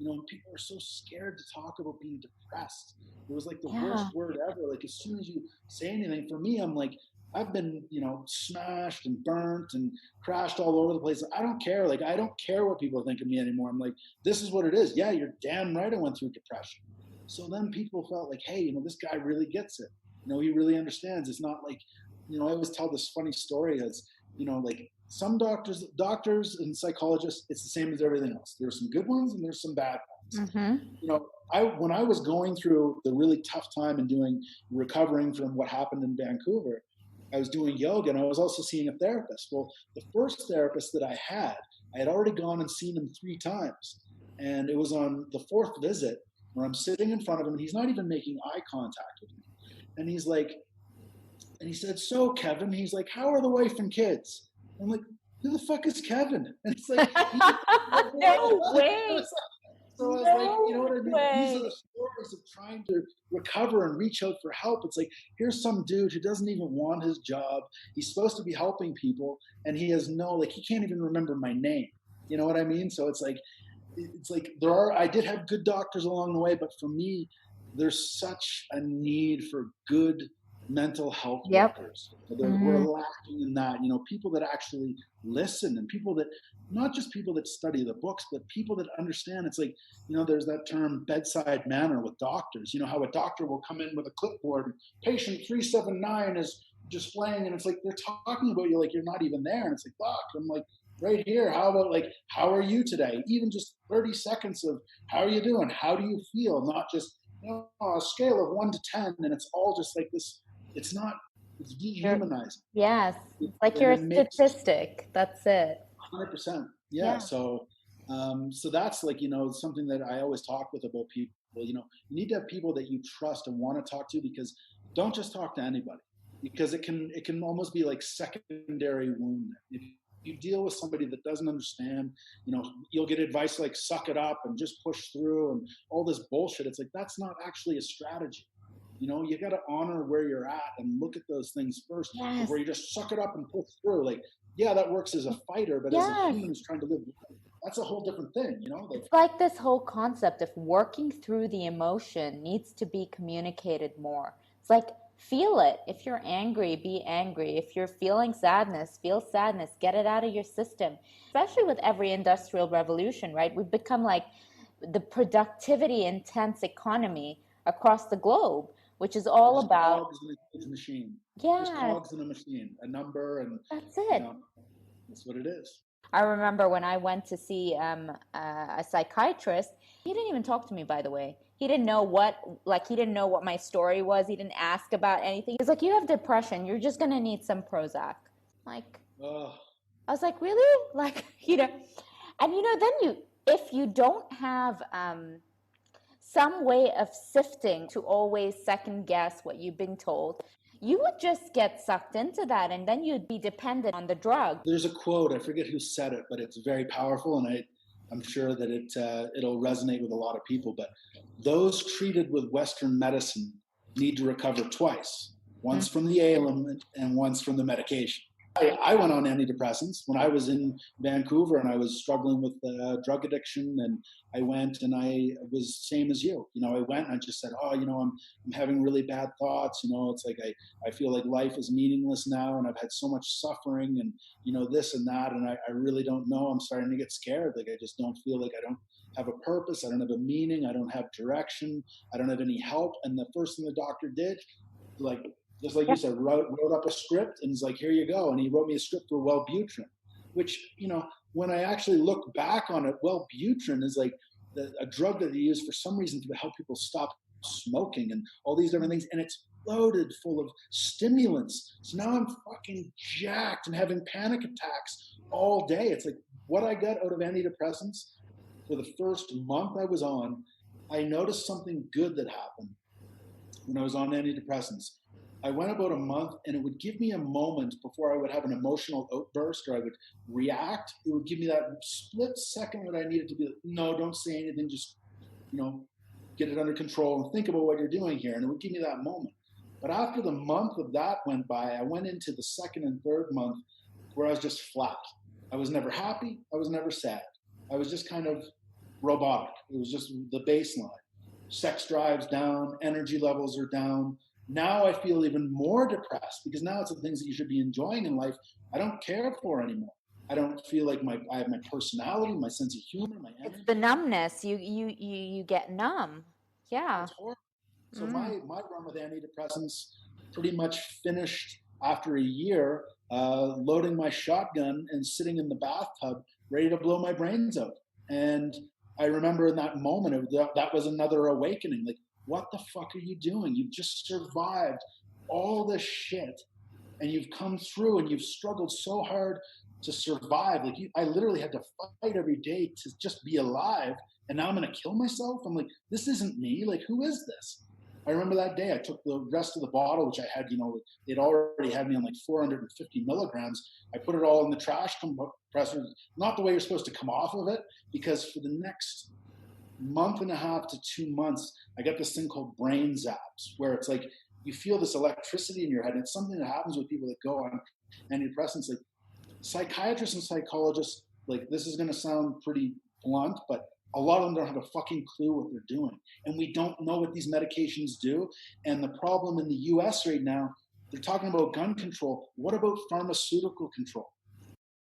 And people are so scared to talk about being depressed. It was like the Yeah. worst word ever. Like as soon as you say anything, for me, I'm like, I've been, smashed and burnt and crashed all over the place. I don't care. Like, I don't care what people think of me anymore. I'm like, this is what it is. Yeah, you're damn right I went through depression. So then people felt like, hey, this guy really gets it. He really understands. It's not like, I always tell this funny story as, like some doctors and psychologists, it's the same as everything else. There's some good ones and there's some bad ones. Mm-hmm. When I was going through the really tough time and recovering from what happened in Vancouver, I was doing yoga and I was also seeing a therapist. Well, the first therapist that I had already gone and seen him 3 times. And it was on the fourth visit where I'm sitting in front of him and he's not even making eye contact with me. And he's like, and he said, so Kevin, he's like, how are the wife and kids? I'm like, who the fuck is Kevin? And it's like, No way. so I was like, you know what I mean? These are the stories of trying to recover and reach out for help. It's like, here's some dude who doesn't even want his job. He's supposed to be helping people, and he has he can't even remember my name. You know what I mean? So it's like I did have good doctors along the way, but for me, there's such a need for good mental health Yep. workers. We're lacking in that. People that actually listen, and people that, not just people that study the books, but people that understand. It's like, there's that term bedside manner with doctors. How a doctor will come in with a clipboard, patient 379 is displaying, and it's like they're talking about you like you're not even there. And it's like, doc, I'm like, right here. How about, like, how are you today? Even just 30 seconds of how are you doing? How do you feel? Not just, a scale of 1 to 10. And it's all just like this. It's dehumanizing. Yes. It's like And you're it a makes statistic. That's it. 100%. Yeah. Yeah. So that's like, something that I always talk with about people. You need to have people that you trust and want to talk to, because don't just talk to anybody, because it can almost be like secondary wound. If you deal with somebody that doesn't understand, you'll get advice like suck it up and just push through and all this bullshit. It's like, that's not actually a strategy. You got to honor where you're at and look at those things first Yes. before you just suck it up and push through. Like, yeah, that works as a fighter, but as a Yes. human who's trying to live life, that's a whole different thing. It's like this whole concept of working through the emotion needs to be communicated more. It's like, feel it. If you're angry, be angry. If you're feeling sadness, feel sadness. Get it out of your system. Especially with every industrial revolution, right? We've become like the productivity intense economy across the globe, which is all Just about, cogs in a huge machine. Just yes, cogs in a machine, a number, and that's you it. know, that's what it is. I remember when I went to see a psychiatrist, he didn't even talk to me, by the way. He didn't know he didn't know what my story was. He didn't ask about anything. He's like, you have depression. You're just going to need some Prozac. Like, Oh, I was like, really? Like, and then if you don't have some way of sifting to always second guess what you've been told, you would just get sucked into that, and then you'd be dependent on the drug. there's a quote. I forget who said it, but it's very powerful, and I'm sure that it'll resonate with a lot of people. But those treated with Western medicine need to recover twice: once from the ailment and once from the medication. I went on antidepressants when I was in Vancouver and I was struggling with drug addiction. And I went and I was same as you. I went and I just said, oh, I'm having really bad thoughts. It's like I feel like life is meaningless now, and I've had so much suffering, and this and that, and I really don't know. I'm starting to get scared. Like, I just don't feel like I don't have a purpose. I don't have a meaning. I don't have direction. I don't have any help. And the first thing the doctor did, like, just like you said, wrote up a script and was like, here you go. And he wrote me a script for Wellbutrin, which, when I actually look back on it, Wellbutrin is like a drug that they use for some reason to help people stop smoking and all these different things. And it's loaded full of stimulants. So now I'm fucking jacked and having panic attacks all day. It's like what I got out of antidepressants for the first month I was on, I noticed something good that happened when I was on antidepressants. I went about a month, and it would give me a moment before I would have an emotional outburst or I would react. It would give me that split second that I needed to be like, no, don't say anything. Just, get it under control and think about what you're doing here. And it would give me that moment. But after the month of that went by, I went into the second and third month where I was just flat. I was never happy. I was never sad. I was just kind of robotic. It was just the baseline. Sex drives down, energy levels are down. Now I feel even more depressed because now it's the things that you should be enjoying in life I don't care for anymore. I don't feel like I have my personality, my sense of humor, my It's energy. the numbness. You get numb. Yeah. It's horrible. So Mm. my run with antidepressants pretty much finished after a year, loading my shotgun and sitting in the bathtub, ready to blow my brains out. And I remember in that moment, that was another awakening. Like, what the fuck are you doing? You've just survived all this shit, and you've come through, and you've struggled so hard to survive. Like, I literally had to fight every day to just be alive, and now I'm gonna kill myself. I'm like, this isn't me. Like, who is this? I remember that day I took the rest of the bottle, which I had, they'd already had me on like 450 milligrams. I put it all in the trash compressor, not the way you're supposed to come off of it, because for the next month and a half to 2 months, I got this thing called brain zaps, where it's like you feel this electricity in your head. And it's something that happens with people that go on antidepressants. Like, psychiatrists and psychologists, like, this is going to sound pretty blunt, but a lot of them don't have a fucking clue what they're doing. And we don't know what these medications do. And the problem in the US right now, they're talking about gun control. What about pharmaceutical control?